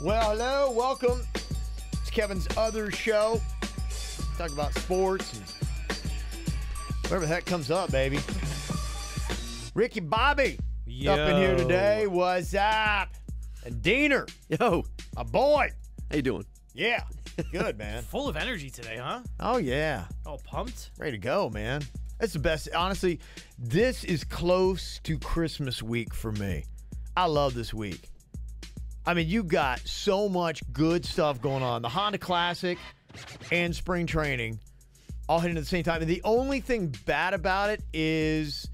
Well, hello, welcome. It's Kevin's other show. Talk about sports and whatever the heck comes up, baby. Ricky Bobby up in here today. What's up? And Diener. Yo. My boy. How you doing? Yeah. Good, man. Full of energy today, huh? Oh, yeah. All pumped? Ready to go, man. It's the best. Honestly, this is close to Christmas week for me. I love this week. I mean, you got so much good stuff going on. The Honda Classic and spring training all hitting at the same time. And the only thing bad about it is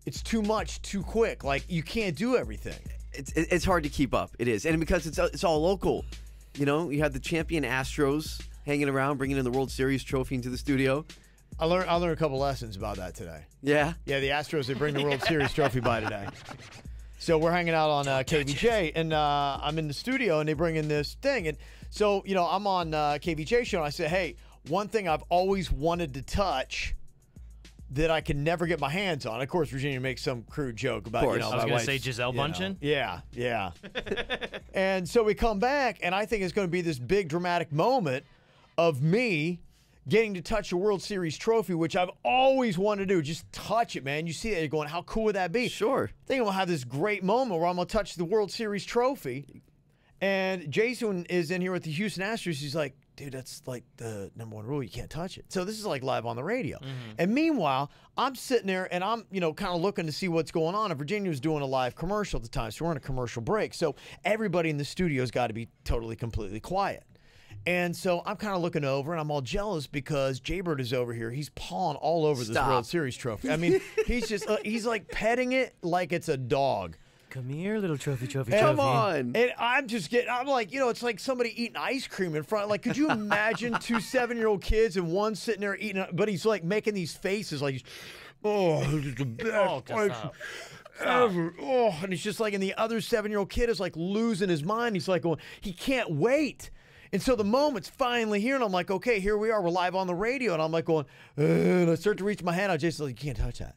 it's too much too quick. Like, you can't do everything. It's hard to keep up. It is. And because it's all local. You know, you have the champion Astros hanging around, bringing in the World Series trophy into the studio. I learned a couple lessons about that today. Yeah? Yeah, the Astros, they bring the World Series trophy by today. So we're hanging out on KVJ, and I'm in the studio, and they bring in this thing. And so, you know, I'm on KVJ show, and I said, hey, one thing I've always wanted to touch that I can never get my hands on. Of course, Virginia makes some crude joke about, you know, I was going to say wife's, Giselle Bundchen. Yeah. And so we come back, and I think it's going to be this big dramatic moment of me getting to touch a World Series trophy, which I've always wanted to do. Just touch it, man. You see that, you're going, how cool would that be? Sure. I think I'm going to have this great moment where I'm going to touch the World Series trophy. And Jason is in here with the Houston Astros. He's like, dude, that's like the #1 rule. You can't touch it. So this is like live on the radio. And meanwhile, I'm sitting there and I'm, you know, kind of looking to see what's going on. And Virginia was doing a live commercial at the time. So we're on a commercial break. So everybody in the studio's got to be totally, completely quiet. And so I'm kind of looking over, and I'm all jealous because Jaybird is over here. He's pawing all over this World Series trophy. I mean, he's just, he's like petting it like it's a dog. Come here, little trophy. Come on. And I'm just getting, I'm like, you know, it's like somebody eating ice cream in front. Like, could you imagine 2 7-year-old kids and one sitting there eating, but he's like making these faces like, oh, this is the best ever. Oh, and he's just like, and the other 7-year-old kid is like losing his mind. He's like going, he can't wait. And so the moment's finally here, and I'm like, okay, here we are. We're live on the radio. And I'm like going, and I start to reach my hand out. Jason's like, you can't touch that.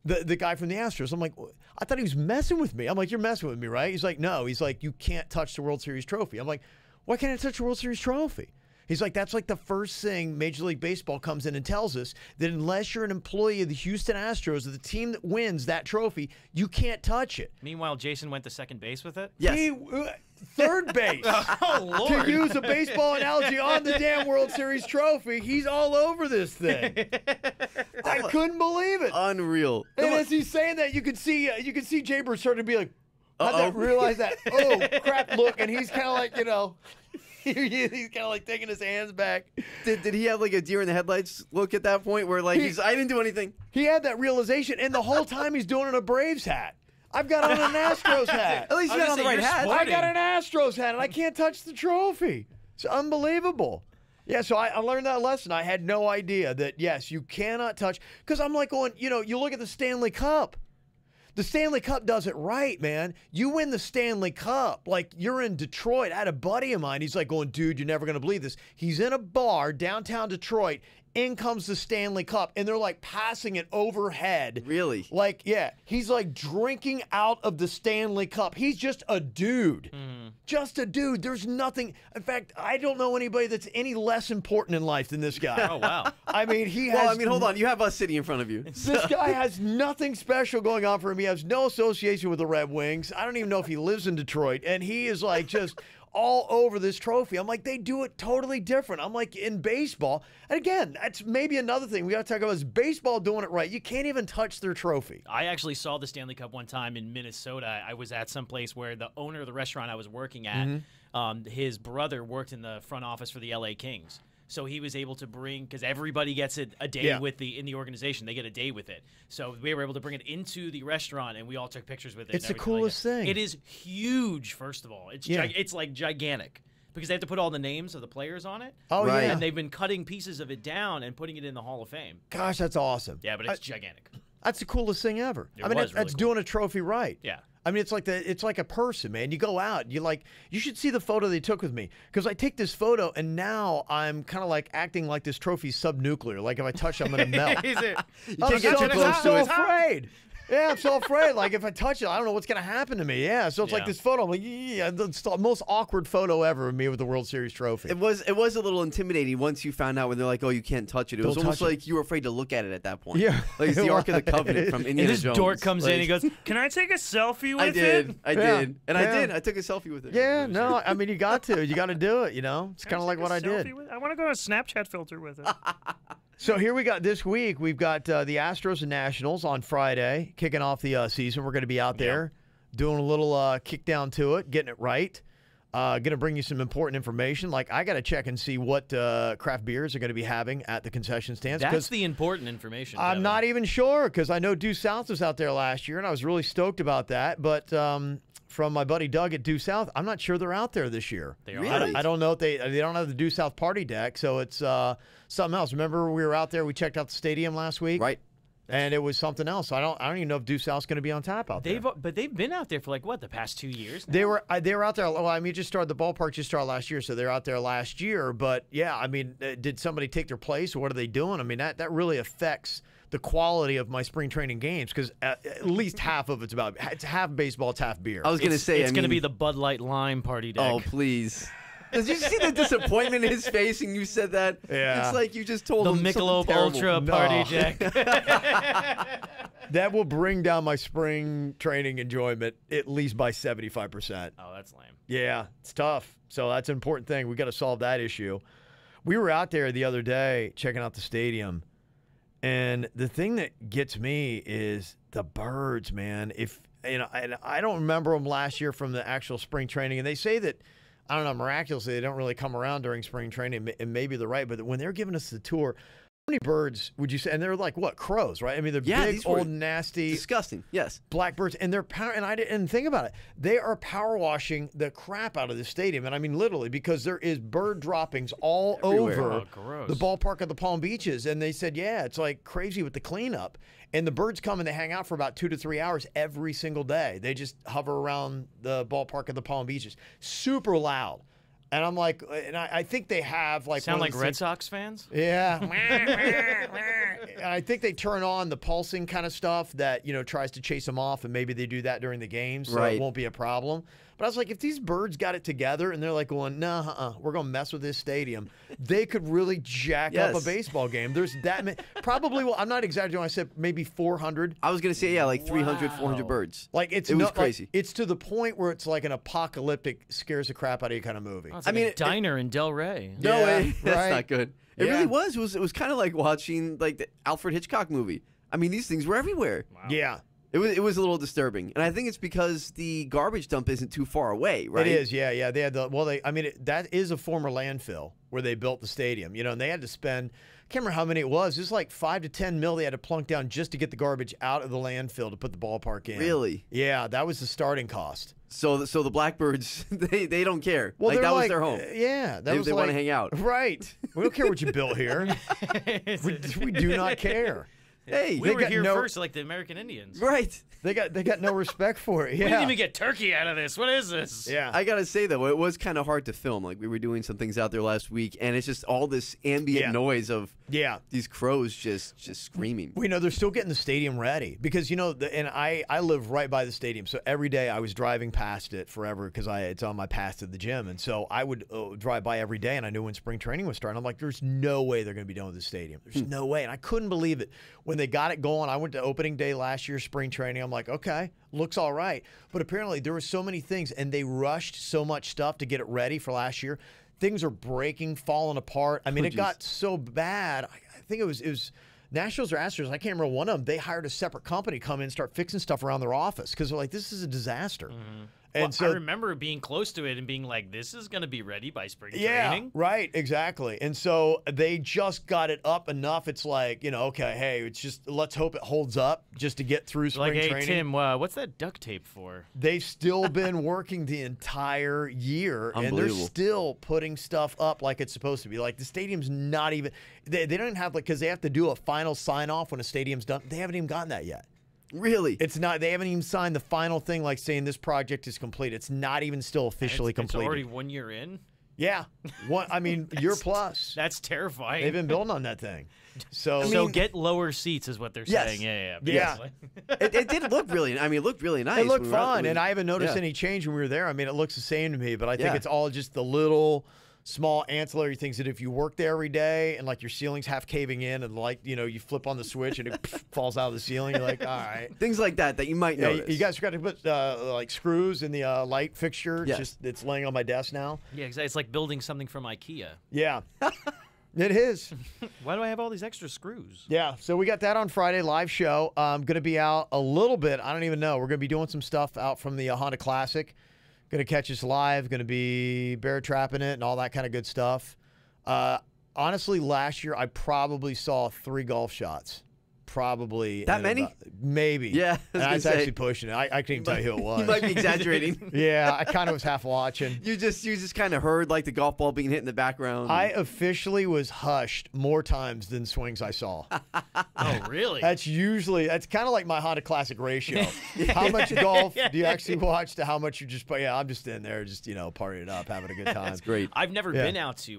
The guy from the Astros. I'm like, I thought he was messing with me. I'm like, you're messing with me, right? He's like, no. He's like, you can't touch the World Series trophy. I'm like, why can't I touch the World Series trophy? He's like, that's like the first thing Major League Baseball comes in and tells us, that unless you're an employee of the Houston Astros, or the team that wins that trophy, you can't touch it. Meanwhile, Jason went to second base with it? Yes. Third base. Oh, Lord. To use a baseball analogy on the damn World Series trophy, he's all over this thing. I couldn't believe it. Unreal. And as he's saying that, you could see Jaybird starting to be like, realize that, oh, crap, look. And he's kind of like, you know, he's kind of like taking his hands back. Did he have like a deer in the headlights look at that point where like I didn't do anything? He had that realization, and the whole time he's doing it in a Braves hat. I've got on an Astros hat. At least you got on the right hat. I got an Astros hat, and I can't touch the trophy. It's unbelievable. Yeah, so I learned that lesson. I had no idea that, yes, you cannot touch. Because I'm like going, you know, you look at the Stanley Cup. The Stanley Cup does it right, man. You win the Stanley Cup. Like, you're in Detroit. I had a buddy of mine. He's like going, dude, you're never going to believe this. He's in a bar downtown Detroit. In comes the Stanley Cup, and they're like passing it overhead. Really? Like, yeah. He's like drinking out of the Stanley Cup. He's just a dude. Just a dude. There's nothing. In fact, I don't know anybody that's any less important in life than this guy. Oh, wow. I mean, he has. Well, I mean, hold on. You have us sitting in front of you. This guy has nothing special going on for him. He has no association with the Red Wings. I don't even know if he lives in Detroit. And he is like just all over this trophy. I'm like, they do it totally different. I'm like, in baseball, and again, that's maybe another thing we got to talk about is baseball doing it right. You can't even touch their trophy. I actually saw the Stanley Cup one time in Minnesota. I was at some place where the owner of the restaurant I was working at, his brother worked in the front office for the LA Kings. So he was able to bring, because everybody gets it a day with in the organization. They get a day with it. So we were able to bring it into the restaurant, and we all took pictures with it. It's the coolest thing. It is huge, first of all. It's like gigantic. Because they have to put all the names of the players on it. Oh, right. Yeah. And they've been cutting pieces of it down and putting it in the Hall of Fame. Gosh, that's awesome. Yeah, but it's gigantic. That's the coolest thing ever. It I mean, was that's really cool. doing a trophy right. Yeah. I mean, it's like a person, man. You go out, you should see the photo they took with me, because I take this photo and now I'm kind of like acting like this trophy's subnuclear. Like if I touch, I'm gonna melt. Is it? You can't get too close I'm to so it. afraid. Yeah, I'm so afraid. Like, if I touch it, I don't know what's going to happen to me. Yeah, so it's like Yeah. this photo. I'm like, yeah, it's the most awkward photo ever of me with the World Series trophy. It was a little intimidating once you found out when they're like, oh, you can't touch it. It was Don't almost touch it. like you were afraid to look at it at that point. Yeah. Like it's the Ark of the Covenant from And Indiana this Jones. dork comes in, Like, he goes, "Can I take a selfie with I it?" did. I Yeah. did. And Yeah. I did. I took a selfie with it. Yeah, no, I mean, you got to. You got to do it, you know? It's kind of like what I did. I want to go on a Snapchat filter with it. So here we got this week. We've got the Astros and Nationals on Friday, kicking off the season. We're going to be out there doing a little kick down to it, getting it right. Going to bring you some important information. Like, I got to check and see what craft beers are going to be having at the concession stands. That's 'cause the important information. I'm Kevin. not even sure, because I know Due South was out there last year, and I was really stoked about that. But from my buddy Doug at Due South, I'm not sure they're out there this year. They are. Really? I don't know if they don't have the Due South party deck, so it's something else. Remember, we were out there, we checked out the stadium last week, Right. and it was something else. I don't even know if Due South's going to be on tap out there. But they've been out there for like what, the past 2 years? now? They were out there. Well, I mean, the ballpark just started last year, so they're out there last year. But yeah, I mean, did somebody take their place, or what are they doing? I mean, that really affects the quality of my spring training games, because at least half of it's half baseball, it's half beer. I was going to say, it's I going to mean, be the Bud Light Lime party deck. Oh, please. Did you see the disappointment in his face and you said that? Yeah. It's like you just told the him Michelob something terrible. Ultra No. party deck. That will bring down my spring training enjoyment at least by 75%. Oh, that's lame. Yeah, it's tough. So that's an important thing. We got to solve that issue. We were out there the other day checking out the stadium, and the thing that gets me is the birds, man. And I don't remember them last year from the actual spring training, and they say that, I don't know, miraculously they don't really come around during spring training, and maybe they're right, but when they're giving us the tour, how many birds would you say? And they're like, what, crows, right? I mean, they're Yeah, big, these were old, nasty Disgusting. Yes. blackbirds, and they're and I didn't think about it. They are power washing the crap out of the stadium, and I mean literally, because there is bird droppings all Everywhere. over Oh, gross. the ballpark of the Palm Beaches. And they said, yeah, it's like crazy with the cleanup. And the birds come and they hang out for about 2 to 3 hours every single day. They just hover around the ballpark of the Palm Beaches, super loud. And I'm like, and I think they have like Sound one like of Red these Sox fans? yeah. And I think they turn on the pulsing kind of stuff that, tries to chase them off, and maybe they do that during the game, so Right. it won't be a problem. But I was like, if these birds got it together and they're like going, nah, we're going to mess with this stadium, they could really jack up a Yes. baseball game. There's that many, probably, well, I'm not exaggerating when I said maybe 400. I was going to say, yeah, like 300, Wow. 400 birds. Like, it was was crazy. it's to the point where it's like an apocalyptic, scares the crap out of you kind of movie. Oh, it's I like mean, a it- diner in Del Rey. No Yeah, way. That's right. not good. It Yeah. really was. It was kind of like watching like the Alfred Hitchcock movie. I mean, these things were everywhere. Yeah. It was a little disturbing, and I think it's because the garbage dump isn't too far away, right? It is, yeah. They had that is a former landfill where they built the stadium, and they had to spend, I can't remember how many it was. It was like 5 to 10 mil they had to plunk down just to get the garbage out of the landfill to put the ballpark in. Really? Yeah, that was the starting cost. So the Blackbirds, they don't care. Well, like they're that was their home. Yeah, that They- was they like, wanna hang out. Right. We don't care what you built here. we do not care. Hey, We They were got here no- first, like the American Indians. right. They got no respect for it. We Yeah. didn't even get turkey out of this. What is this? Yeah. I gotta say though, it was kind of hard to film. Like we were doing some things out there last week, and it's just all this ambient Yeah. noise of Yeah. these crows just screaming. We know they're still getting the stadium ready because and I live right by the stadium, so every day I was driving past it forever because it's on my path to the gym, and so I would drive by every day, and I knew when spring training was starting. I'm like, there's no way they're going to be done with the stadium. There's no way, and I couldn't believe it when they got it going. I went to opening day last year, spring training. I'm like, okay, looks all right, but apparently there were so many things, and they rushed so much stuff to get it ready for last year. Things are breaking, falling apart. I mean, it geez. got so bad. I think it was Nationals or Astros. I can't remember one of them. They hired a separate company to come in and start fixing stuff around their office because they're like, this is a disaster. And Well, so, I remember being close to it and being like, this is going to be ready by spring yeah, training. right, exactly. And so they just got it up enough. It's like, okay, hey, it's just let's hope it holds up just to get through spring Like, hey, training. Tim, what's that duct tape for? They've still been working the entire year, and they're Unbelievable. still putting stuff up like it's supposed to be. Like the stadium's not even. They don't even have because they have to do a final sign off when a stadium's done. They haven't even gotten that yet. Really? It's not. They haven't even signed the final thing, like saying this project is complete. It's not even still officially It's completed. already 1 year in. Yeah. I mean, year plus. That's terrifying. They've been building on that thing. So, So get lower seats is what they're Yes. saying. Yeah. Yeah. It did look really. I mean, it looked really nice. it looked when we were out- fun, and I haven't noticed yeah. any change when we were there. I mean, it looks the same to me, but I think Yeah. it's all just the little small ancillary things that if you work there every day and like your ceiling's half caving in and like, you flip on the switch and it falls out of the ceiling, you're like, all right. Things like that you might Yeah, notice. you guys forgot to put like screws in the light fixture. Yes. It's laying on my desk now. Yeah, exactly. It's like building something from IKEA. Yeah. It is. Why do I have all these extra screws? Yeah, so we got that on Friday, live show. Going to be out a little bit. I don't even know. We're going to be doing some stuff out from the Honda Classic. Going to catch us live. Going to be bear trapping it and all that kind of good stuff. Honestly, last year I probably saw 3 golf shots. Probably. That in many? Maybe. Yeah, I was And gonna was say. actually pushing it. I can't even tell you who it was. You might be exaggerating. Yeah, I kind of was half watching. You just kind of heard like the golf ball being hit in the background. I officially was hushed more times than swings I saw. Oh, really? That's kind of like my Honda Classic ratio. How much golf do you actually watch to how much you just play? Yeah, I'm just in there, just partying it up, having a good time. That's great. I've never Yeah. been out to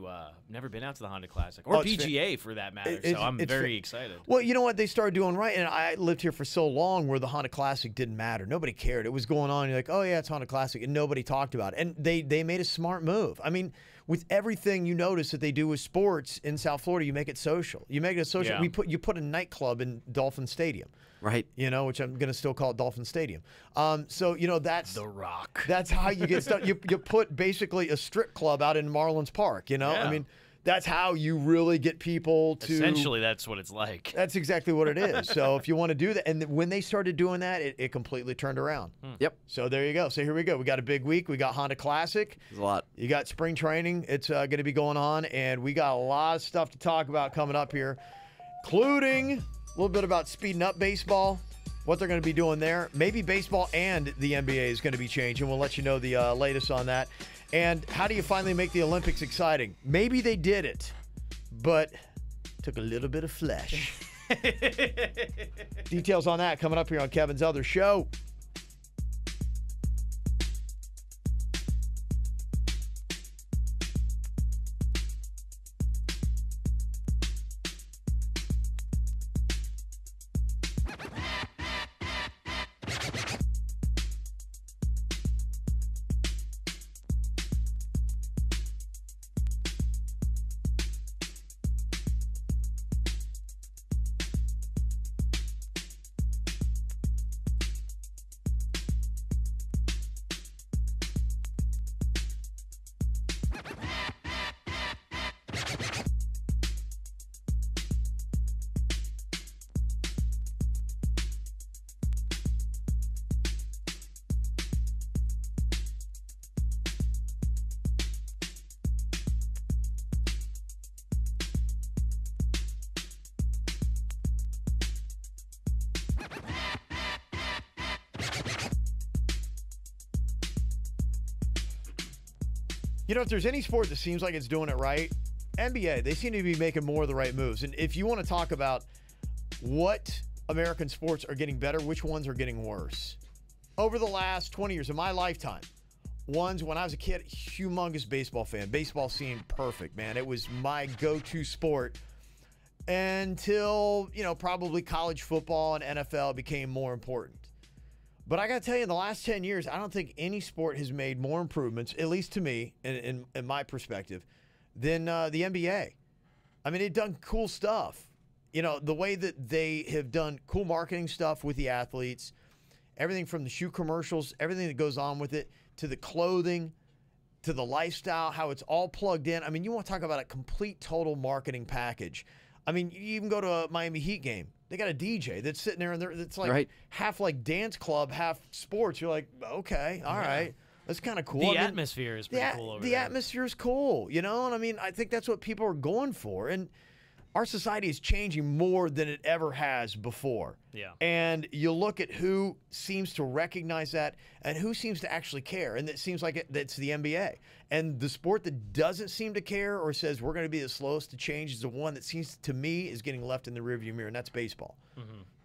the Honda Classic or Oh, it's PGA for that matter. It's- So I'm it's very excited. Well, you know what they started doing right, and I lived here for so long where the Honda Classic didn't matter. Nobody cared. It was going on. You're like, oh yeah, it's Honda Classic, and nobody talked about it. And they made a smart move. I mean, with everything you notice that they do with sports in South Florida, you make it social. You make it social. Yeah. You put a nightclub in Dolphin Stadium. Right. Which I'm going to still call it Dolphin Stadium. So, that's The Rock. that's how you get stuff. You put basically a strip club out in Marlins Park, I Yeah. mean, that's how you really get people to. Essentially, that's what it's like. That's exactly what it is. So if you want to do that, and when they started doing that, it completely turned around. Yep. So there you go. So here we go. We got a big week. We got Honda Classic. There's a lot. You got spring training. It's going to be going on, and we got a lot of stuff to talk about coming up here, including a little bit about speeding up baseball, what they're going to be doing there. Maybe baseball and the NBA is going to be changing. We'll let you know the latest on that. And how do you finally make the Olympics exciting? Maybe they did it, but took a little bit of flesh. Details on that coming up here on Kevin's Other Show. If there's any sport that seems like it's doing it right, NBA, they seem to be making more of the right moves. And if you want to talk about what American sports are getting better, which ones are getting worse, over the last 20 years of my lifetime, ones when I was a kid, humongous baseball fan. Baseball seemed perfect, man. It was my go-to sport until, probably college football and NFL became more important. But I got to tell you, in the last 10 years, I don't think any sport has made more improvements, at least to me, in my perspective, than the NBA. I mean, they've done cool stuff. The way that they have done cool marketing stuff with the athletes, everything from the shoe commercials, everything that goes on with it, to the clothing, to the lifestyle, how it's all plugged in. I mean, you want to talk about a complete, total marketing package. I mean, you even go to a Miami Heat game. They got a DJ that's sitting there, and it's like Right. half like dance club, half sports. You're like, okay, all right. That's kind of cool. The I mean, atmosphere is pretty cool over the there. atmosphere is cool, And I mean, I think that's what people are going for. And our society is changing more than it ever has before. Yeah. And you look at who seems to recognize that and who seems to actually care. And it seems like it's the NBA. And the sport that doesn't seem to care or says we're going to be the slowest to change is the one that seems to me is getting left in the rearview mirror, and that's baseball.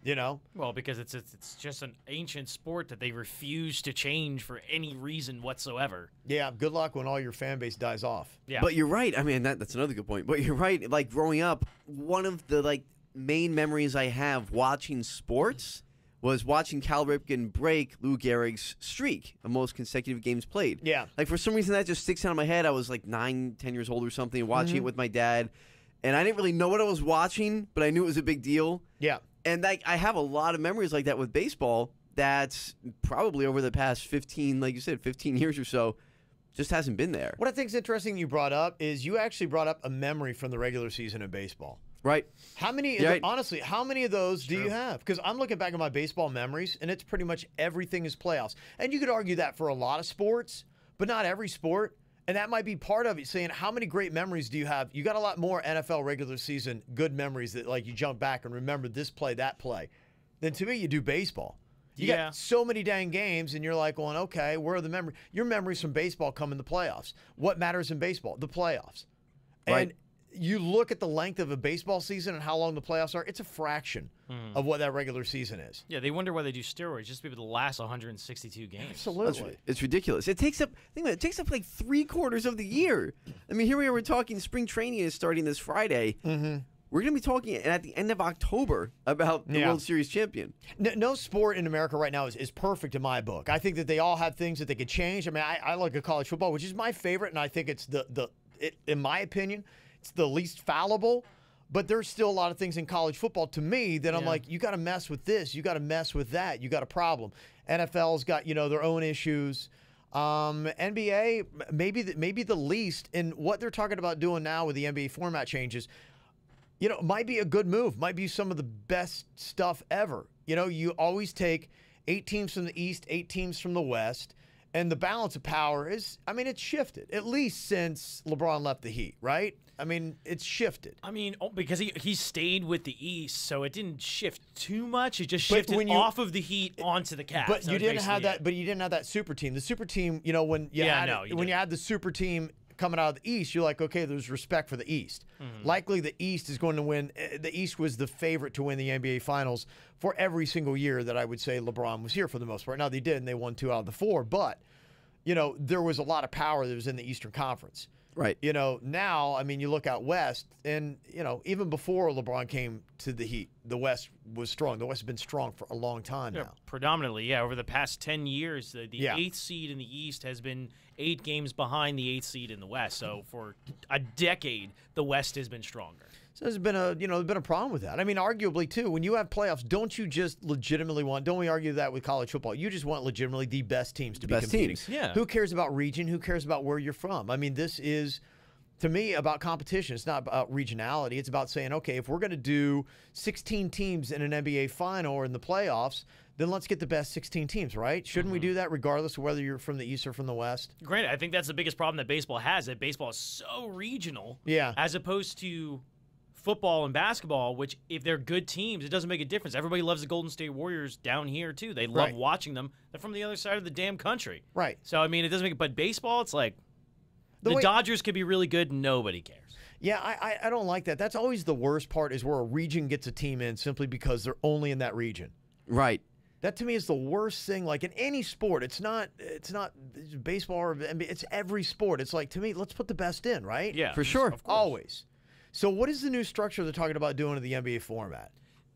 You know? Well, because it's just an ancient sport that they refuse to change for any reason whatsoever. Yeah, good luck when all your fan base dies off. Yeah. But you're right. I mean, that's another good point. But you're right. Like growing up, one of the main memories I have watching sports was watching Cal Ripken break Lou Gehrig's streak of most consecutive games played. Yeah. Like for some reason that just sticks out in my head. I was like 9, 10 years old or something, watching it with my dad, and I didn't really know what I was watching, but I knew it was a big deal. Yeah. And I have a lot of memories like that with baseball. That's probably over the past 15, like you said, 15 years or so, just hasn't been there. What I think is interesting you brought up is you actually brought up a memory from the regular season of baseball. Right. How many, Yeah, right. honestly, how many of those do you have? Because I'm looking back at my baseball memories, and it's pretty much everything is playoffs. And you could argue that for a lot of sports, but not every sport. And that might be part of it, saying how many great memories do you have? You got a lot more NFL regular season good memories that like you jump back and remember this play, that play, than to me you do baseball. You Yeah. got so many dang games, and you're like going, okay, where are the memories? Your memories from baseball come in the playoffs. What matters in baseball? The playoffs. Right. And you look at the length of a baseball season and how long the playoffs are, it's a fraction of what that regular season is. Yeah, they wonder why they do steroids just to be able to last 162 games. Absolutely. It's ridiculous. It takes up. Think about it. It takes up like 3/4 of the year. I mean, here we are. We're talking spring training is starting this Friday. Mm-hmm. We're going to be talking at the end of October about the Yeah. World Series champion. No sport in America right now is perfect in my book. I think that they all have things that they could change. I mean, I look at college football, which is my favorite, and I think it's in my opinion, it's the least fallible. But there's still a lot of things in college football to me that I'm Yeah. like, you got to mess with this, you got to mess with that, you got a problem. NFL's got their own issues. NBA maybe the least. And what they're talking about doing now with the NBA format changes, might be a good move. Might be some of the best stuff ever. You always take 8 teams from the East, 8 teams from the West, and the balance of power it's shifted, at least since LeBron left the Heat, right? I mean, it's shifted. I mean, because he stayed with the East, so it didn't shift too much. It just But shifted when you- off of the Heat onto the Cavs. But That you was didn't have basically that. it. But you didn't have that super team. The super team, when you Yeah, had no, you when you didn't. had the super team coming out of the East, you're like, okay, there's respect for the East. Likely, the East is going to win. The East was the favorite to win the NBA Finals for every single year that I would say LeBron was here for the most part. Now they did, and they won 2 out of the 4. But there was a lot of power that was in the Eastern Conference. Right. Now, I mean, you look out West, and, even before LeBron came to the Heat, the West was strong. The West has been strong for a long time Yeah, now. predominantly, over the past 10 years, the Yeah. 8th seed in the East has been 8 games behind the 8th seed in the West. So for a decade, the West has been stronger. So there's been a problem with that. I mean, arguably too, when you have playoffs, don't you just legitimately don't we argue that with college football? You just want legitimately the best teams to be best competing. teams. Yeah. Who cares about region? Who cares about where you're from? I mean, this is, to me, about competition. It's not about regionality. It's about saying, okay, if we're going to do 16 teams in an NBA final or in the playoffs, then let's get the best 16 teams, right? Shouldn't we do that regardless of whether you're from the East or from the West? Granted, I think that's the biggest problem that baseball has, that baseball is so regional. Yeah. As opposed to football and basketball, which if they're good teams, it doesn't make a difference. Everybody loves the Golden State Warriors down here too. They love Right. watching them. They're from the other side of the damn country. Right. So I mean, it doesn't make. But baseball, it's like The the way- Dodgers could be really good. Nobody cares. Yeah, I don't like that. That's always the worst part, is where a region gets a team in simply because they're only in that region. Right. That to me is the worst thing. Like in any sport, it's not baseball or NBA. It's every sport. It's like, to me, let's put the best in, right? Yeah, For sure. Of course. Always. So what is the new structure they're talking about doing to the NBA format?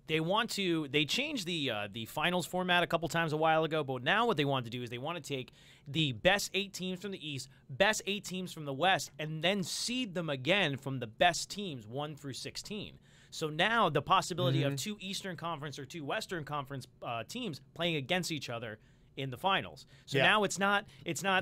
They changed the finals format a couple times a while ago, but now what they want to do is they want to take the best 8 teams from the East, best 8 teams from the West, and then seed them again from the best teams 1 through 16. So now the possibility of 2 Eastern Conference or 2 Western Conference teams playing against each other in the finals. So Yeah. now it's not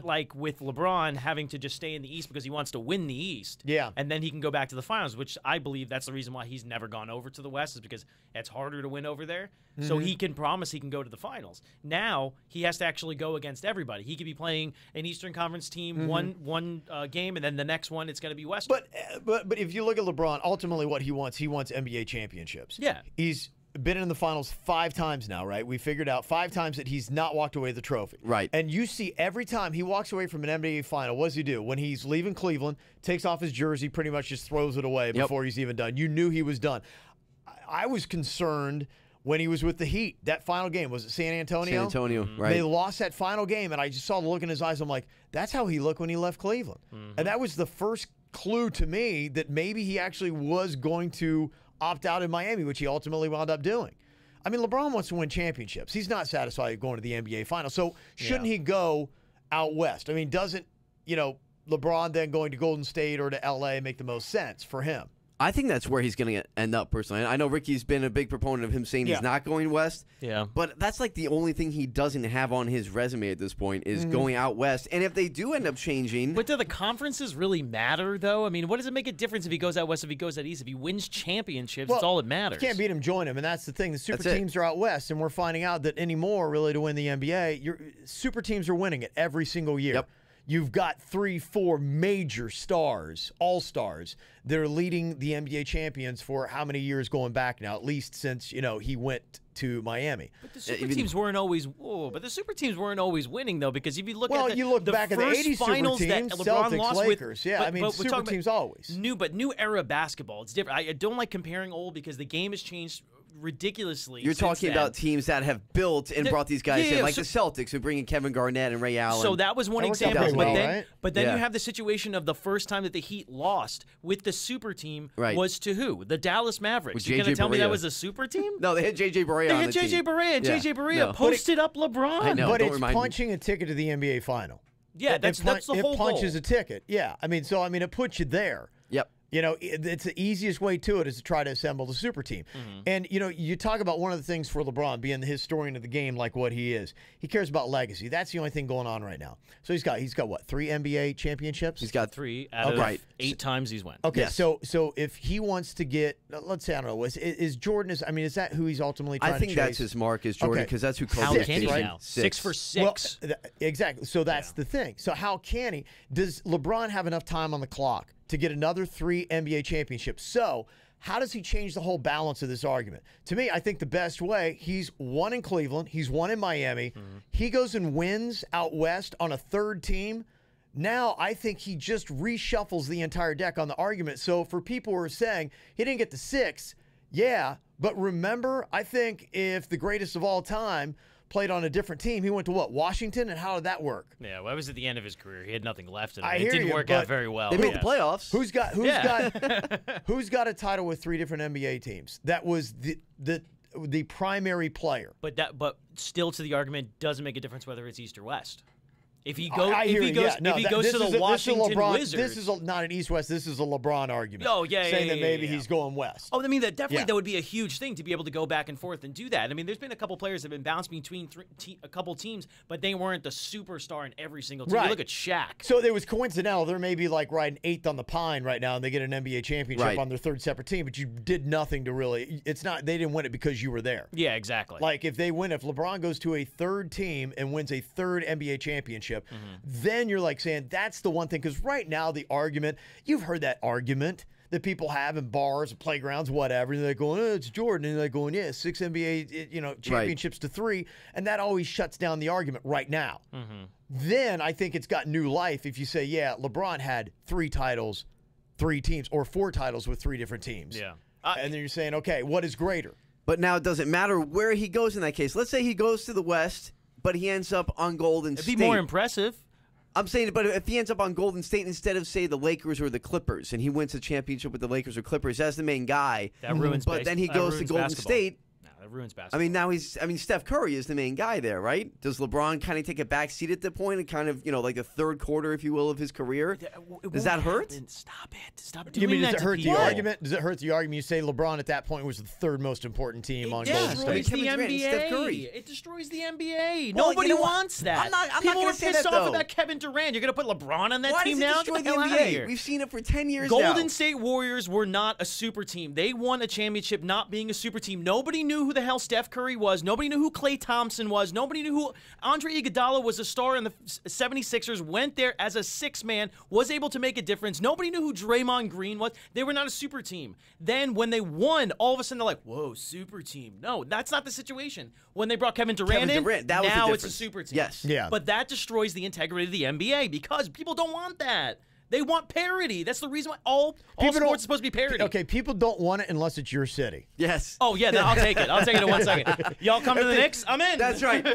like with LeBron having to just stay in the East because he wants to win the East. Yeah. And then he can go back to the finals, which I believe that's the reason why he's never gone over to the West, is because it's harder to win over there. So he can promise he can go to the finals. Now he has to actually go against everybody. He could be playing an Eastern Conference team one game, and then the next one it's going to be Western. But if you look at LeBron, ultimately what he wants NBA championships. Yeah. He's been in the finals 5 times now, right? We figured out 5 times that he's not walked away with the trophy. Right. And you see every time he walks away from an NBA final, what does he do? When he's leaving Cleveland, takes off his jersey, pretty much just throws it away before he's even done. You knew he was done. I was concerned when he was with the Heat. That final game, was it San Antonio? San Antonio, right? They lost that final game, and I just saw the look in his eyes. I'm like, that's how he looked when he left Cleveland. And that was the first clue to me that maybe he actually was going to opt out in Miami, which he ultimately wound up doing. I mean, LeBron wants to win championships. He's not satisfied going to the NBA Finals. So shouldn't he go out west? I mean, doesn't, LeBron then going to Golden State or to LA make the most sense for him? I think that's where he's going to end up personally. I know Ricky's been a big proponent of him saying he's not going west. Yeah. But that's like the only thing he doesn't have on his resume at this point is going out west. And if they do end up changing. But do the conferences really matter, though? I mean, what does it make a difference if he goes out west, if he goes out east? If he wins championships, that's all that matters. If you can't beat him, join him. And that's the thing. The super teams are out west, and we're finding out that anymore, really, to win the NBA, super teams are winning it every single year. Yep. You've got 3-4 major stars, all-stars, that are leading the NBA champions for how many years going back now, at least since, he went to Miami. But the super teams weren't always winning, though, because if you look at you look back at the 80s finals super teams, that LeBron Celtics, lost Lakers. with, Yeah, I mean, super teams always. New era basketball. It's different. I don't like comparing old because the game has changed ridiculously. You're talking about teams that have built and brought these guys in, like the Celtics who bring in Kevin Garnett and Ray Allen. So that was one example. But then you have the situation of the first time that the Heat lost with the super team was to who? The Dallas Mavericks. You're going to tell me that was a super team? No, they had J.J. Barea on the team. They had J.J. Barea, and J.J. Barea posted up LeBron. I know, but it's punching a ticket to the NBA final. Yeah, that's the whole goal. It punches a ticket. Yeah, it puts you there. Yep. It's the easiest way to it is to try to assemble the super team. And, you talk about one of the things for LeBron being the historian of the game like what he is. He cares about legacy. That's the only thing going on right now. So he's got what, 3 NBA championships? He's got 3 out of 8 times he's won. Okay, so if he wants to get, let's say, I don't know, is Jordan, is that who he's ultimately trying to chase? I think that's his mark is Jordan because that's who Kobe is. How can he now? 6 for 6. Well, exactly. So that's the thing. So how can he? Does LeBron have enough time on the clock to get another 3 NBA championships? So how does he change the whole balance of this argument? To me, I think the best way, he's won in Cleveland, he's won in Miami. He goes and wins out west on a 3rd team. Now I think he just reshuffles the entire deck on the argument. So for people who are saying he didn't get to 6, yeah, but remember, I think if the greatest of all time played on a different team, he went to what, Washington, and how did that work? Yeah, well, that was at the end of his career. He had nothing left in him. It didn't work out very well. They made the playoffs. Who's got a title with 3 different NBA teams? That was the primary player. But still, to the argument, doesn't make a difference whether it's East or West. If he goes to the Washington Wizards, this is not an East-West. This is a LeBron argument. Oh yeah, saying that maybe he's going west. Oh, I mean that would be a huge thing to be able to go back and forth and do that. I mean, there's been a couple players that have been bounced between a couple teams, but they weren't the superstar in every single team. Right. You look at Shaq. So it was coincidental. They're maybe like riding 8th on the pine right now, and they get an NBA championship on their 3rd separate team. But you did nothing to really. It's not. They didn't win it because you were there. Yeah, exactly. Like if LeBron goes to a 3rd team and wins a 3rd NBA championship, then you're like saying that's the one thing. Because right now the argument, you've heard that argument that people have in bars, playgrounds, whatever. And they're going, oh, it's Jordan. And they're going, yeah, 6 NBA championships to 3. And that always shuts down the argument right now. Then I think it's got new life if you say, yeah, LeBron had 3 titles, 3 teams, or 4 titles with 3 different teams. Yeah. And then you're saying, okay, what is greater? But now it doesn't matter where he goes in that case. Let's say he goes to the West, but he ends up on Golden State. It'd be more impressive. I'm saying, but if he ends up on Golden State instead of, say, the Lakers or the Clippers, and he wins a championship with the Lakers or Clippers as the main guy, that ruins. But then he goes to Golden State. That ruins basketball. I mean, Steph Curry is the main guy there, right? Does LeBron kind of take a back seat at the point and kind of, like the 3rd quarter, if you will, of his career? Does that hurt? Stop it. Stop doing does that it hurt to the people. argument? Does it hurt the argument? You say LeBron at that point was the 3rd most important team on Golden State. It destroys the Kevin Durant and Steph Curry. NBA. It destroys the NBA. Well, Nobody wants that. I'm not people gonna are say pissed that, off though. about Kevin Durant. You're going to put LeBron on that Why team does it now? destroy Get the hell out of NBA? here. We've seen it for 10 years now. Golden State Warriors were not a super team. They won a championship not being a super team. Nobody knew who the hell Steph Curry was. Nobody knew who Klay Thompson was. Nobody knew who Andre Iguodala was, a star in the 76ers, went there as a 6-man, was able to make a difference. Nobody knew who Draymond Green was. They were not a super team. Then when they won, all of a sudden they're like, whoa, super team. No, that's not the situation. When they brought Kevin Durant in, that was the now it's difference. a super team. Yes. Yeah. But that destroys the integrity of the NBA because people don't want that. They want parity. That's the reason why all People sports don't- are supposed to be parity. Okay, people don't want it unless it's your city. Yes. Oh yeah, then I'll take it. I'll take it in 1 second. Y'all come to the Knicks, I'm in. That's right.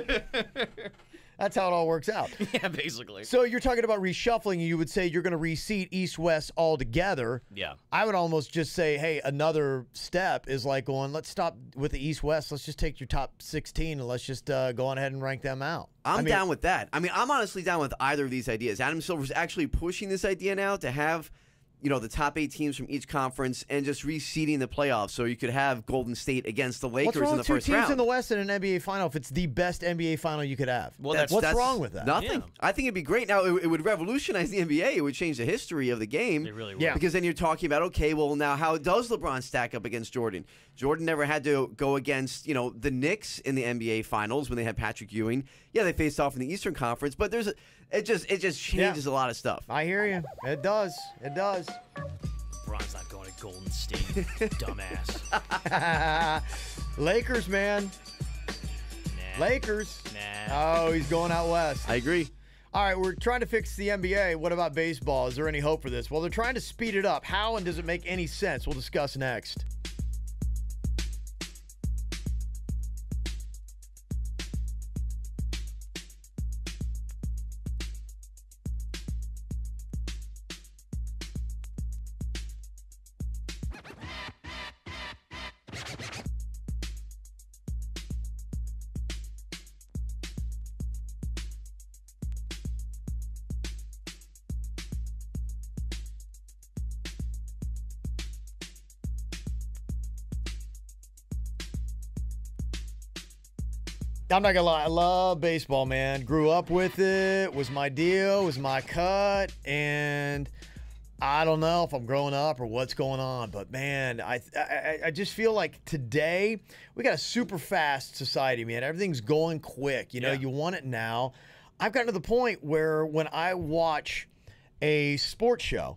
That's how it all works out. Yeah, basically. So you're talking about reshuffling. You would say you're going to reseat East-West altogether. Yeah. I would almost just say, hey, another step is like going, let's stop with the East-West. Let's just take your top 16 and let's just go on ahead and rank them out. I'm down with that. I mean, I'm honestly down with either of these ideas. Adam Silver's actually pushing this idea now to have, the top 8 teams from each conference and just reseeding the playoffs, so you could have Golden State against the What's Lakers wrong in the with two first teams round. in the West and an NBA final if it's the best NBA final you could have? Well, What's wrong with that? Nothing. Yeah. I think it'd be great. Now, it would revolutionize the NBA. It would change the history of the game. It really would. Yeah. Because then you're talking about, okay, well, now how does LeBron stack up against Jordan? Jordan never had to go against, the Knicks in the NBA Finals when they had Patrick Ewing. Yeah, they faced off in the Eastern Conference, but it just changes a lot of stuff. I hear you. It does. It does. LeBron's not going to Golden State, dumbass. Lakers, man. Nah. Lakers. Nah. Oh, he's going out west. I agree. All right, we're trying to fix the NBA. What about baseball? Is there any hope for this? Well, they're trying to speed it up. How and does it make any sense? We'll discuss next. I'm not gonna lie, I love baseball, man. Grew up with it, was my deal, was my cut, and I don't know if I'm growing up or what's going on, but man, I just feel like today we got a super fast society, man. Everything's going quick. You want it now. I've gotten to the point where when I watch a sports show,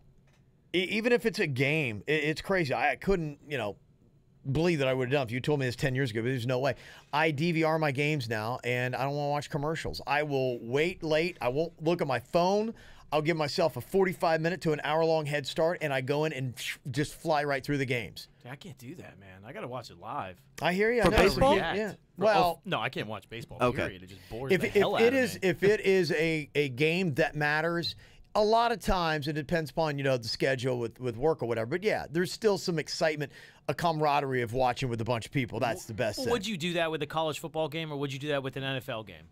even if it's a game, it's crazy. I couldn't, believe that I would have done if you told me this 10 years ago, but there's no way. I DVR my games now, and I don't want to watch commercials. I will wait late. I won't look at my phone. I'll give myself a 45-minute to an hour-long head start, and I go in and just fly right through the games. I can't do that, man. I got to watch it live. I hear you. For I know. baseball? Yeah. Well, no, I can't watch baseball. Okay. Period. It just bores If the hell out of me. if it is a game that matters, a lot of times it depends upon the schedule with work or whatever. But yeah, there's still some excitement, a camaraderie of watching with a bunch of people. That's the best thing. Would you do that with a college football game, or would you do that with an NFL game?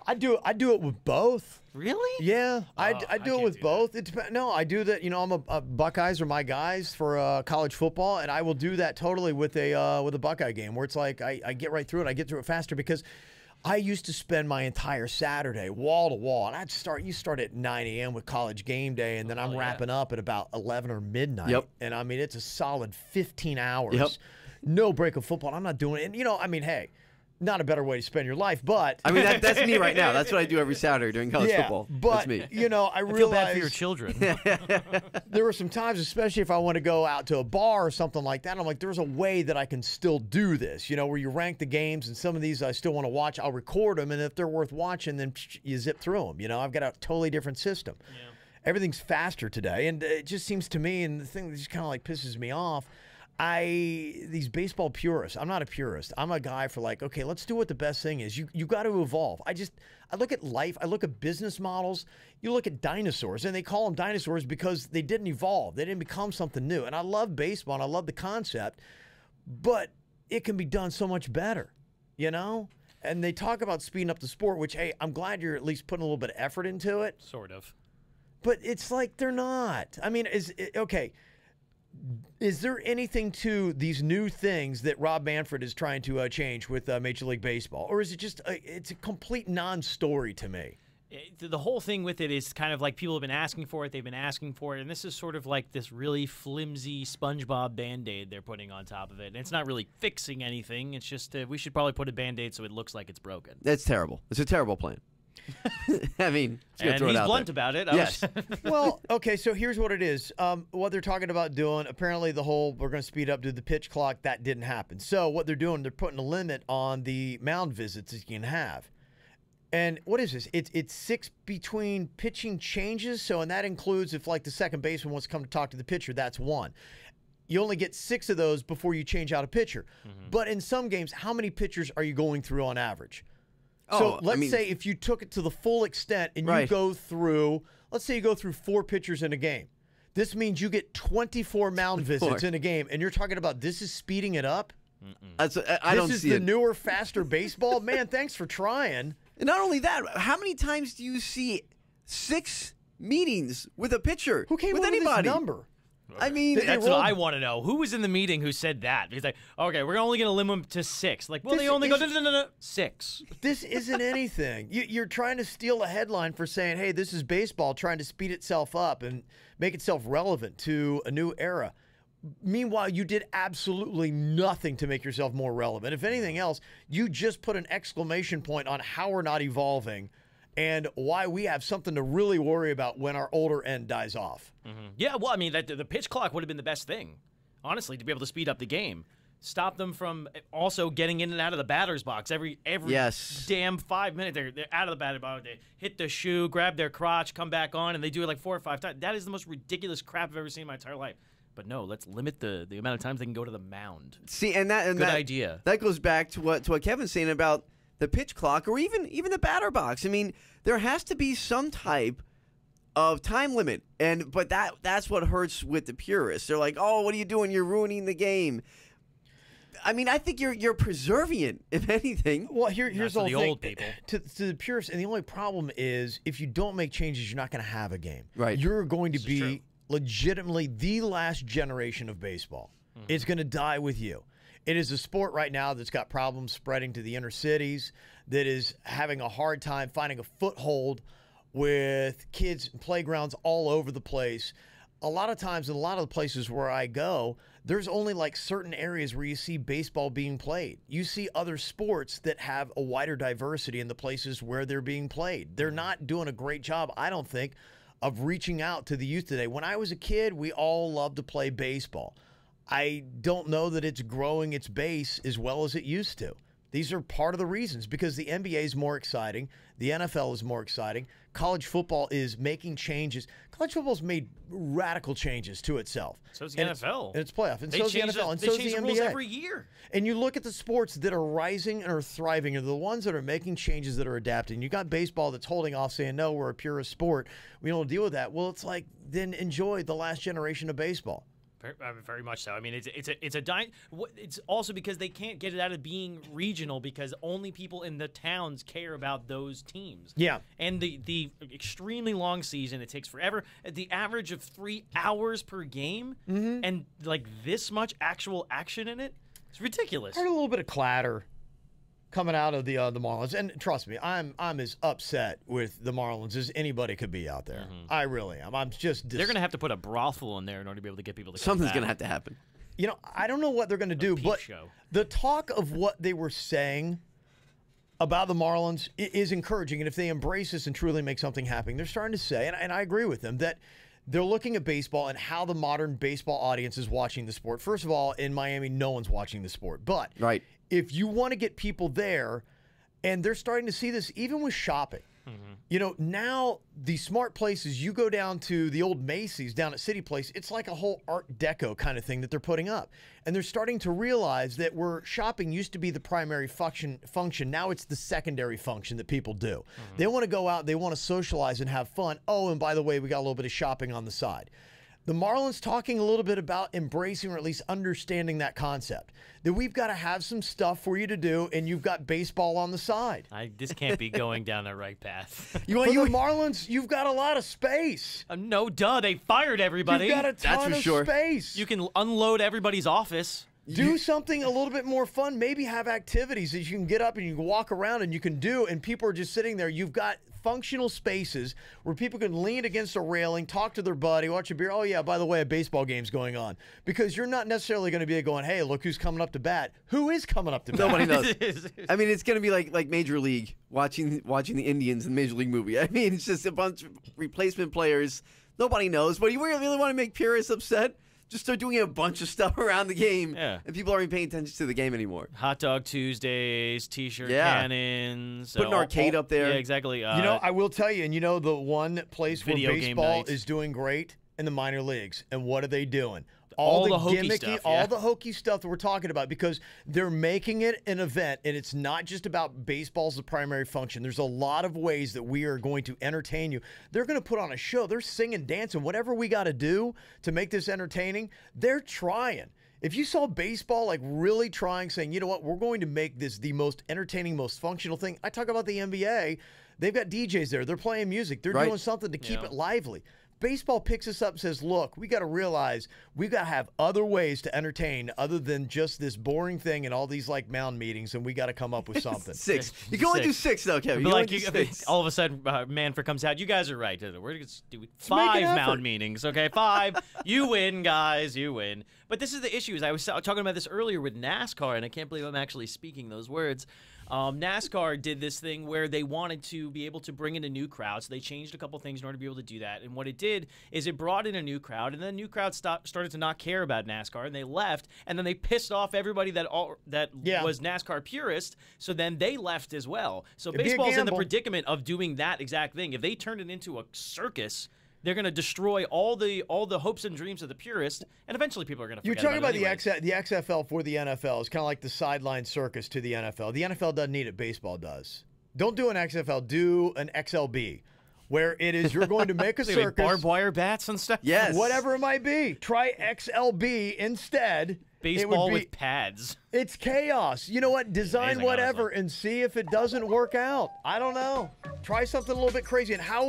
I do it with both. Really? Yeah, I I do it can't with do both. It depends. No, I do that. I'm a Buckeyes are my guys for college football, and I will do that totally with a Buckeye game where it's like I get right through it. I get through it faster because I used to spend my entire Saturday wall to wall, and you start at 9 a.m. with college game day, and then I'm wrapping up at about 11 or midnight. Yep. And I mean, it's a solid 15 hours. Yep. No break of football. I'm not doing it. And hey, not a better way to spend your life, but I mean, that's me right now. That's what I do every Saturday during college football. But that's me. I I realize feel bad for your children. there were some times, especially if I want to go out to a bar or something like that, I'm like, there's a way that I can still do this, where you rank the games, and some of these I still want to watch. I'll record them, and if they're worth watching, then you zip through them. I've got a totally different system. Yeah. Everything's faster today, and it just seems to me, and the thing that just kind of like pisses me off, these baseball purists, I'm not a purist. I'm a guy for like, okay, let's do what the best thing is. You got to evolve. I look at life. I look at business models. You look at dinosaurs, and they call them dinosaurs because they didn't evolve. They didn't become something new. And I love baseball, and I love the concept, but it can be done so much better, And they talk about speeding up the sport, which, hey, I'm glad you're at least putting a little bit of effort into it. Sort of. But it's like they're not. I mean, okay. Is there anything to these new things that Rob Manfred is trying to change with Major League Baseball? Or is it just it's a complete non-story to me? The whole thing with it is kind of like people have been asking for it. They've been asking for it. And this is sort of like this really flimsy SpongeBob Band-Aid they're putting on top of it. And it's not really fixing anything. It's just we should probably put a Band-Aid so it looks like it's broken. That's terrible. It's a terrible plan. I mean, and throw he's it out blunt there. about it. Yes. Well, okay, so here's what it is. What they're talking about doing, apparently the whole we're going to speed up to the pitch clock, that didn't happen. So what they're doing, they're putting a limit on the mound visits that you can have. And what is this? It's 6 between pitching changes. So, and that includes if like the second baseman wants to come to talk to the pitcher, that's 1. You only get 6 of those before you change out a pitcher. But in some games, how many pitchers are you going through on average? So let's say if you took it to the full extent and you go through, let's say you go through 4 pitchers in a game. This means you get 24 mound visits in a game, and you're talking about this is speeding it up? I don't This is see the it. newer, faster baseball? Man, thanks for trying. And not only that, how many times do you see 6 meetings with a pitcher? Who came with up with anybody? this number? I mean, That's what I want to know. Who was in the meeting who said that? He's like, okay, we're only going to limit them to 6. Like, well, This they only go, is- no, 6. This isn't anything. You're trying to steal a headline for saying, hey, this is baseball trying to speed itself up and make itself relevant to a new era. Meanwhile, you did absolutely nothing to make yourself more relevant. If anything else, you just put an exclamation point on how we're not evolving and why we have something to really worry about when our older end dies off. Yeah, well, I mean, the pitch clock would have been the best thing, honestly, to be able to speed up the game. Stop them from also getting in and out of the batter's box every Yes. damn 5 minutes. They're out of the batter's box. They hit the shoe, grab their crotch, come back on, and they do it like 4 or 5 times. That is the most ridiculous crap I've ever seen in my entire life. But no, let's limit the amount of times they can go to the mound. see, and that Good idea. That goes back to what Kevin's saying about the pitch clock, or even the batter box. I mean, there has to be some type of time limit, but that's what hurts with the purists. They're like, oh, what are you doing? You're ruining the game. I mean, I think you're preserving it, if anything. Well, here's to the the whole thing. old people. To the purists, and the only problem is if you don't make changes, you're not going to have a game. Right. You're going to This is be true. legitimately the last generation of baseball. It's going to die with you. It is a sport right now that's got problems spreading to the inner cities, that is having a hard time finding a foothold with kids and playgrounds all over the place. A lot of times in a lot of the places where I go, there's only like certain areas where you see baseball being played. You see other sports that have a wider diversity in the places where they're being played. They're not doing a great job, I don't think, of reaching out to the youth today. When I was a kid, we all loved to play baseball. I don't know that it's growing its base as well as it used to. These are part of the reasons, because the NBA is more exciting. The NFL is more exciting. College football is making changes. College football's made radical changes to itself. So is the And NFL. And it's playoff. And They so is the change NFL. And they so is change the the rules NBA. every year. And you look at the sports that are rising and are thriving, are the ones that are making changes, that are adapting. You got baseball that's holding off, saying, no, we're a purist sport. We don't deal with that. Well, it's like, then enjoy the last generation of baseball. Very much so. I mean, it's also because they can't get it out of being regional, because only people in the towns care about those teams. Yeah. And the extremely long season, it takes forever. The average of 3 hours per game, and like this much actual action in it, it's ridiculous. I heard a little bit of clatter coming out of the Marlins, and trust me, I'm as upset with the Marlins as anybody could be out there. I really am. I'm just They're going to have to put a brothel in there in order to be able to get people to come Something's back. going to have to happen. You know, I don't know what they're going to do, peep but show. the talk of what they were saying about the Marlins is encouraging. And if they embrace this and truly make something happen, they're starting to say, and I agree with them, that they're looking at baseball and how the modern baseball audience is watching the sport. First of all, in Miami, no one's watching the sport. But Right. if you want to get people there, and they're starting to see this even with shopping. You know, now the smart places, you go down to the old Macy's down at City Place, it's like a whole Art Deco kind of thing that they're putting up. And they're starting to realize that where shopping used to be the primary function, now it's the secondary function that people do. They want to go out, they want to socialize and have fun. Oh, and by the way, we got a little bit of shopping on the side. The Marlins talking a little bit about embracing, or at least understanding that concept, that we've got to have some stuff for you to do, and you've got baseball on the side. This can't be going down the right path. For the Marlins, you've got a lot of space. No, duh. They fired everybody. You've got a ton for of sure. space. You can unload everybody's office. do something a little bit more fun. Maybe have activities that you can get up and you can walk around and you can do, and people are just sitting there. You've got functional spaces where people can lean against a railing, talk to their buddy, watch a beer. Oh, yeah, by the way, a baseball game's going on. Because you're not necessarily going to be going, hey, look who's coming up to bat. Who is coming up to bat? Nobody knows. I mean, it's going to be like Major League, watching the Indians in the Major League movie. I mean, it's just a bunch of replacement players. Nobody knows. But you really want to make purists upset? just start doing a bunch of stuff around the game, Yeah. and people aren't paying attention to the game anymore. Hot Dog Tuesdays, T-shirt Yeah. cannons. Put an arcade up there. Yeah, exactly. You know, I will tell you, and you know the one place where Video game baseball nights. is doing great in the minor leagues. And what are they doing? All the hokey gimmicky, stuff, all yeah. the hokey stuff that we're talking about, because they're making it an event, and it's not just about baseball as the primary function. There's a lot of ways that we are going to entertain you. They're going to put on a show. They're singing, dancing, whatever we got to do to make this entertaining. They're trying. If you saw baseball like really trying, saying, you know what, we're going to make this the most entertaining, most functional thing. I talk about the NBA. They've got DJs there. They're playing music. They're Right. doing something to keep Yeah. it lively. Baseball picks us up and says, look, we got to realize we got to have other ways to entertain other than just this boring thing and all these like mound meetings, and we got to come up with something. 6. You can only do 6 though, Kevin. You But can like only do 6. all of a sudden, Manfred comes out. You guys are right. We're going to do make 5 an effort. mound meetings. Okay, 5. You win, guys. You win. But this is the issue. Is I was talking about this earlier with NASCAR, and I can't believe I'm actually speaking those words. NASCAR did this thing where they wanted to be able to bring in a new crowd, so they changed a couple things in order to be able to do that. And what it did is it brought in a new crowd, and then the new crowd started to not care about NASCAR, and they left, and then they pissed off everybody that Yeah. was NASCAR purist. So then they left as well. So It'd be a baseball's in the gamble. predicament of doing that exact thing. If they turn it into a circus, they're going to destroy all the hopes and dreams of the purist, and eventually people are going to You're forget talking about it the XFL for the NFL. It's kind of like the sideline circus to the NFL. The NFL doesn't need it. Baseball does. Don't do an XFL. Do an XLB, where it is you're going to make a Like circus. barbed wire bats and stuff. Yes. Whatever it might be. Try XLB instead. Baseball it would be, with pads. It's chaos. You know what? Design Amazing, whatever honestly. and see if it doesn't work out. I don't know. Try something a little bit crazy. And how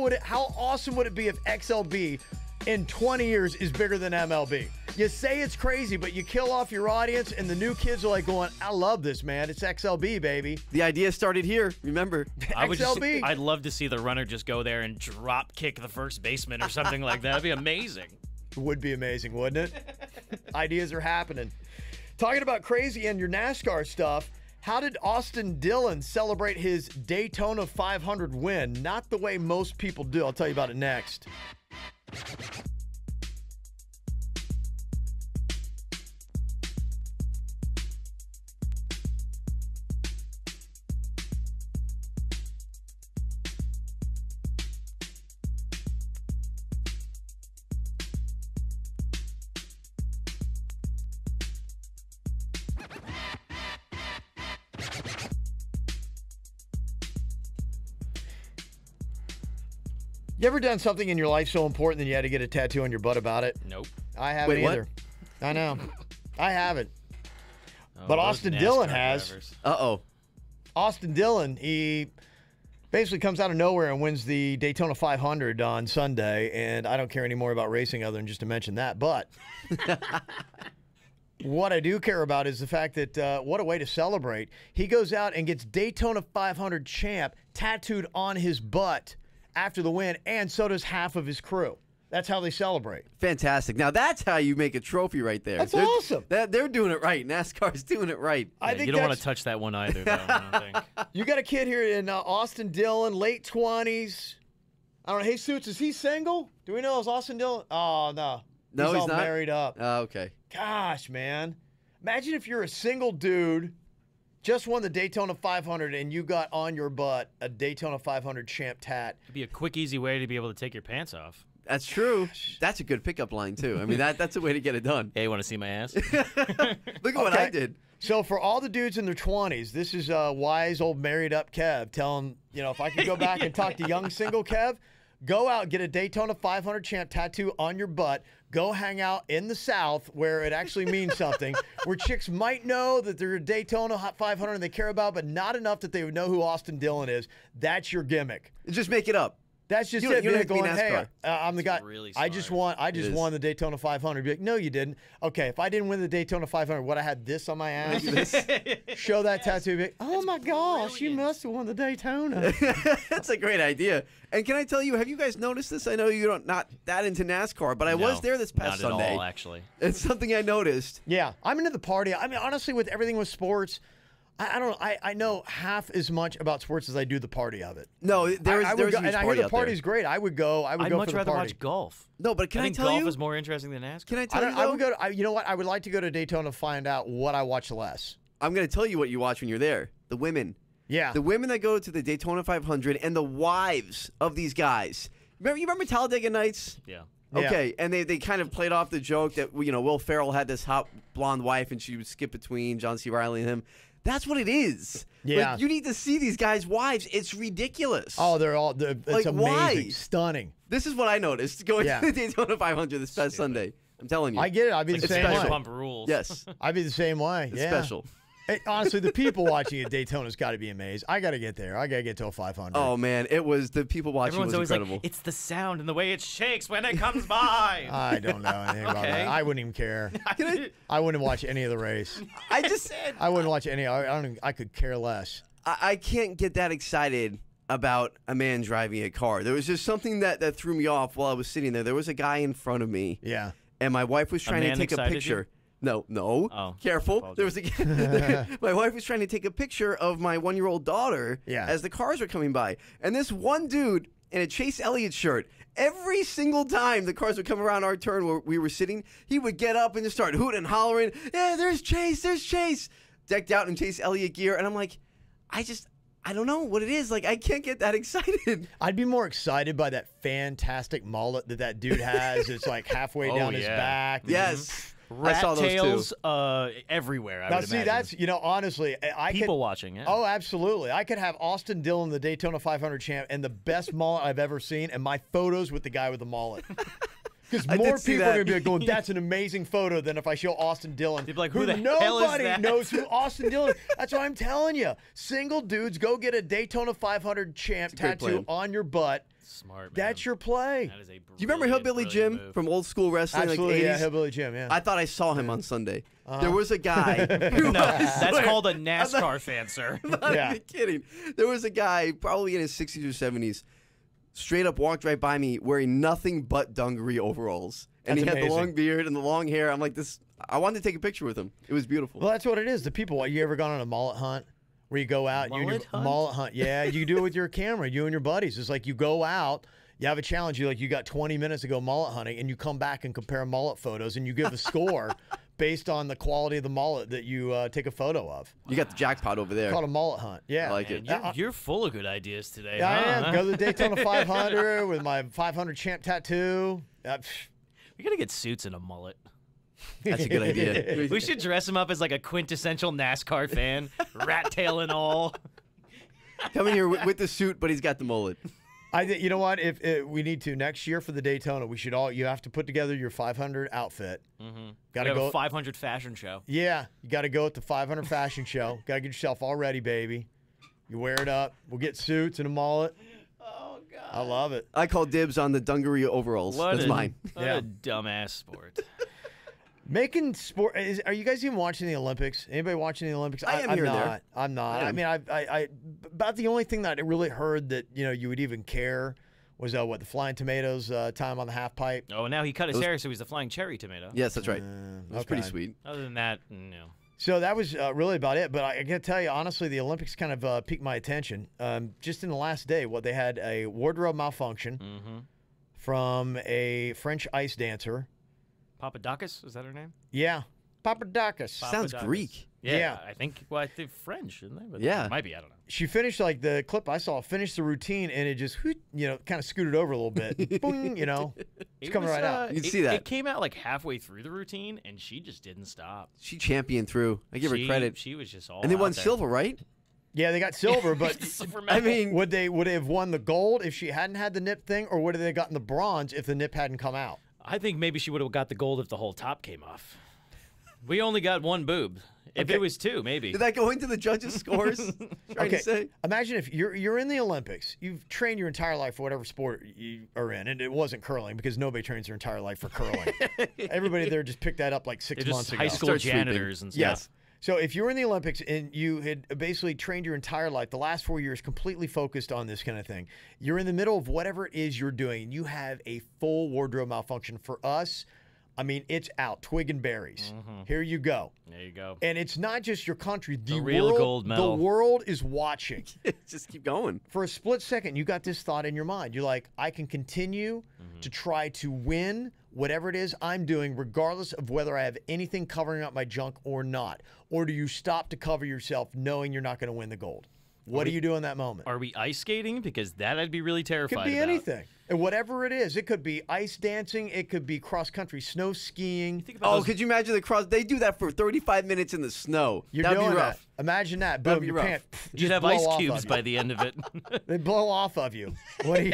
awesome would it be if XLB in 20 years is bigger than MLB? You say it's crazy, but you kill off your audience, and the new kids are like going, I love this, man. It's XLB, baby. The idea started here. Remember. XLB. I'd love to see the runner just go there and drop kick the first baseman or something like that. That'd be amazing. Would be amazing, wouldn't it? Ideas are happening. Talking about crazy and your NASCAR stuff, how did Austin Dillon celebrate his Daytona 500 win? Not the way most people do. I'll tell you about it next. You ever done something in your life so important that you had to get a tattoo on your butt about it? Nope. I haven't Wait, what? either. I know. I haven't. Oh, But those Austin NASCAR Dillon has. drivers. Uh-oh. Austin Dillon, he basically comes out of nowhere and wins the Daytona 500 on Sunday, and I don't care any more about racing other than just to mention that. But what I do care about is the fact that what a way to celebrate. He goes out and gets Daytona 500 champ tattooed on his butt after the win, and so does half of his crew. That's how they celebrate. Fantastic. Now that's how you make a trophy right there. That's awesome. They're doing it right. NASCAR's doing it right. I Yeah, think you don't want that's- to touch that one either, though. I don't think. You got a kid here in Austin Dillon, late 20s. I don't know. Hey, Suits, is he single? Do we know is Austin Dillon? Oh, no. No, he's all not? married up. Oh, okay. Gosh, man. Imagine if you're a single dude, just won the Daytona 500, and you got on your butt a Daytona 500 champ tat. It'd be a quick, easy way to be able to take your pants off. That's true. That's a good pickup line too. I mean, that's a way to get it done. Hey, you want to see my ass? Look at what I did. So for all the dudes in their 20s, this is wise old married up Kev telling, if I could go back and talk to young single Kev, go out, get a Daytona 500 champ tattoo on your butt. Go hang out in the South where it actually means something, where chicks might know that they're a Daytona 500 and they care about, but not enough that they would know who Austin Dillon is. That's your gimmick. Just make it up. That's just You it. don't have Being to be going, hey, NASCAR. I'm the guy. really I just smart. is. won the Daytona 500. Be like, no, you didn't. Okay, if I didn't win the Daytona 500, would I had this on my ass? Show that tattoo. Be like, oh my gosh, you brilliant. must have won the Daytona. That's a great idea. And can I tell you, have you guys noticed this? I know you're not that into NASCAR, but I was No, there this past not Sunday. at all, actually. It's something I noticed. Yeah, I'm into the party. I mean, honestly, with everything with sports, I don't know. I know half as much about sports as I do the party of it. No, there is I there's would a go, huge and I hear party the out there. party's great. I would go. I would I'd go much for the rather party. watch golf. No, but can I I think tell golf you? is more interesting than NASCAR. Can I I, tell you? don't, I would though? go. You know what? I would like to go to Daytona to find out what I watch less. I'm going to tell you what you watch when you're there. The women. Yeah. The women that go to the Daytona 500 and the wives of these guys. Remember Talladega Nights? Yeah. Yeah. Okay, and they kind of played off the joke that Will Ferrell had this hot blonde wife and she would skip between John C. Reilly and him. That's what it is. Yeah. Like, you need to see these guys' wives. It's ridiculous. Oh, it's Like, amazing, why? Stunning. This is what I noticed going Yeah. to the Daytona 500 this past Sunday. I'm telling you. I get it. I'd be Like the the same special way. pump rules. Yes, I'd be the same way. it's yeah. special. Hey, honestly, the people watching at Daytona's got to be amazed. I got to get there. I got to get to a 500. Oh man, it was the people watching Everyone's was always incredible. like, it's the sound and the way it shakes when it comes by. I don't know anything about Okay. that. I wouldn't even care. I wouldn't watch any of the race. I just I wouldn't watch any. I could care less. I can't get that excited about a man driving a car. There was just something that threw me off while I was sitting there. There was a guy in front of me, Yeah. and my wife was trying to man take a excited picture. you? No. Oh, Careful. There was my wife was trying to take a picture of my 1-year-old daughter Yeah. as the cars were coming by. And this one dude in a Chase Elliott shirt, every single time the cars would come around our turn where we were sitting, he would get up and just start hooting and hollering, "Yeah, there's Chase. Decked out in Chase Elliott gear. And I'm like, I don't know what it is. Like, I can't get that excited. I'd be more excited by that fantastic mullet that dude has. It's like halfway Oh, down his yeah. back. Yes. I Rat saw those tails too. everywhere, I Now, would see, imagine. that's, honestly, I could. People watching, yeah. Oh, absolutely. I could have Austin Dillon, the Daytona 500 champ, and the best mullet I've ever seen, and my photos with the guy with the mullet. Because I more did see people are that. going to be like going, that's an amazing photo than if I show Austin Dillon. They'd be like, who the hell is nobody that? knows who Austin Dillon is. That's what I'm telling you. Single dudes, go get a Daytona 500 champ a great tattoo plan. on your butt. Smart, man. That's your play. That is a Do you remember brilliant, Hillbilly brilliant Jim move. from old school wrestling, Absolutely, like 80s? yeah, Hillbilly Jim, yeah. I thought I saw him on Sunday. Uh-huh. There was a guy. Who, No, that's called a NASCAR fan, sir. I'm not Yeah. even kidding. There was a guy, probably in his 60s or 70s, straight up walked right by me wearing nothing but dungaree overalls. And That's he had the amazing. long beard and the long hair. I'm like, I wanted to take a picture with him. It was beautiful. Well, that's what it is. The people, you ever gone on a mullet hunt? Where you go out, Mullet hunt? mullet hunt. Yeah, you do it with your camera, you and your buddies. It's like you go out, you have a challenge. You got 20 minutes to go mullet hunting, and you come back and compare mullet photos, and you give a score based on the quality of the mullet that you take a photo of. You got the jackpot over there. Called a mullet hunt. Yeah, I like Man, it. you're full of good ideas today. Yeah, I huh? am. Go to the Daytona 500 with my 500 champ tattoo. We gotta get suits and a mullet. That's a good idea. We should dress him up as like a quintessential NASCAR fan, rat tail and all. Come in here with the suit, but he's got the mullet. I think, you know what? If we need to next year for the Daytona, we should all. You have to put together your 500 outfit. Got to We have go. a 500 fashion show. Yeah, you got to go at the 500 fashion show. Got to get yourself all ready, baby. You wear it up. We'll get suits and a mullet. Oh God! I love it. I call dibs on the dungaree overalls. What That's a, mine. What Yeah. a dumbass sport. Making sport. Are you guys even watching the Olympics? Anybody watching the Olympics? I am I'm here and not. there. I'm not. I I am. mean, I about the only thing that I really heard that you would even care was what the Flying Tomatoes time on the half pipe. Oh, now he cut his hair, so he's the flying cherry tomato. Yes, that's right. It was pretty okay. sweet. Other than that, no. So that was really about it. But I got to tell you, honestly, the Olympics kind of piqued my attention. Just in the last day, they had a wardrobe malfunction from a French ice dancer. Papadakis, is that her name? Yeah, Papadakis. Sounds Papadakis. Greek. Yeah, I think. Well, I think French, isn't they? But Yeah. it might be. I don't know. She finished like the clip I saw. Finished the routine, and it just kind of scooted over a little bit. Boing, it's coming right out. You can see that. It came out like halfway through the routine, and she just didn't stop. She championed through. I give her credit. She was just all. And they out won there. silver, right? Yeah, they got silver, but Silver I medal. mean, would they have won the gold if she hadn't had the nip thing, or would they have gotten the bronze if the nip hadn't come out? I think maybe she would have got the gold if the whole top came off. We only got one boob. If Okay. it was two, maybe. did that go into the judges' scores? Trying to say. Imagine if you're in the Olympics, you've trained your entire life for whatever sport you are in, and it wasn't curling because nobody trains their entire life for curling. Everybody there just picked that up like 6 They're months just ago. high school Start sweeping. janitors and stuff. Yes. So if you're in the Olympics and you had basically trained your entire life, the last 4 years completely focused on this kind of thing, you're in the middle of whatever it is you're doing, and you have a full wardrobe malfunction. For us, I mean, it's out. Twig and berries. Here you go. There you go. And it's not just your country. The real world, gold medal. The world is watching. Just keep going. For a split second, you got this thought in your mind. You're like, I can continue to try to win whatever it is I'm doing, regardless of whether I have anything covering up my junk or not. Or do you stop to cover yourself knowing you're not going to win the gold? What do you do in that moment? Are we ice skating? Because that I'd be really terrified Could be about. anything. And whatever it is, it could be ice dancing, it could be cross-country snow skiing. Think about Oh, those- could you imagine the cross? They do that for 35 minutes in the snow. You're That'd doing be rough. that. Imagine that. That'd Boom, be your rough. pants You'd just have blow ice off cubes of by you. the end of it. They blow off of you. What do you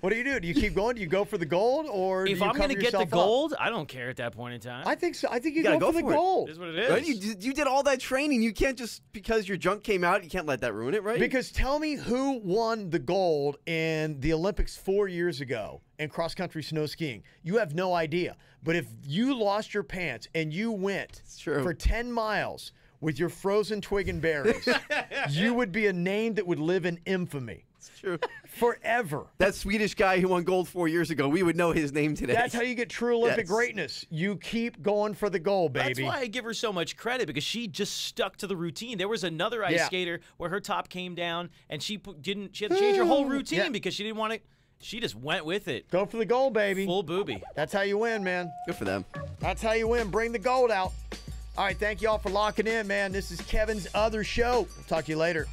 What do you do? Do you keep going? Do you go for the gold, or If do you I'm going to cover get the yourself up? gold, I don't care at that point in time. I think so. I think you, gotta go go for the for it. gold. It is what it is. Right? You did all that training. You can't just, because your junk came out, you can't let that ruin it, right? Because tell me who won the gold in the Olympics 4 years ago in cross-country snow skiing. You have no idea. But if you lost your pants and you went true. for 10 miles with your frozen twig and berries, you would be a name that would live in infamy It's true. forever. That Swedish guy who won gold 4 years ago, we would know his name today. That's how you get true Olympic Yes. greatness. You keep going for the gold, baby. That's why I give her so much credit, because she just stuck to the routine. There was another ice Yeah. skater where her top came down and she didn't. She had to change her whole routine Yeah. because she didn't want to. She just went with it. Go for the gold, baby. Full booby. That's how you win, man. Good for them. That's how you win. Bring the gold out. All right, thank you all for locking in, man. This is Kevin's Other Show. We'll talk to you later.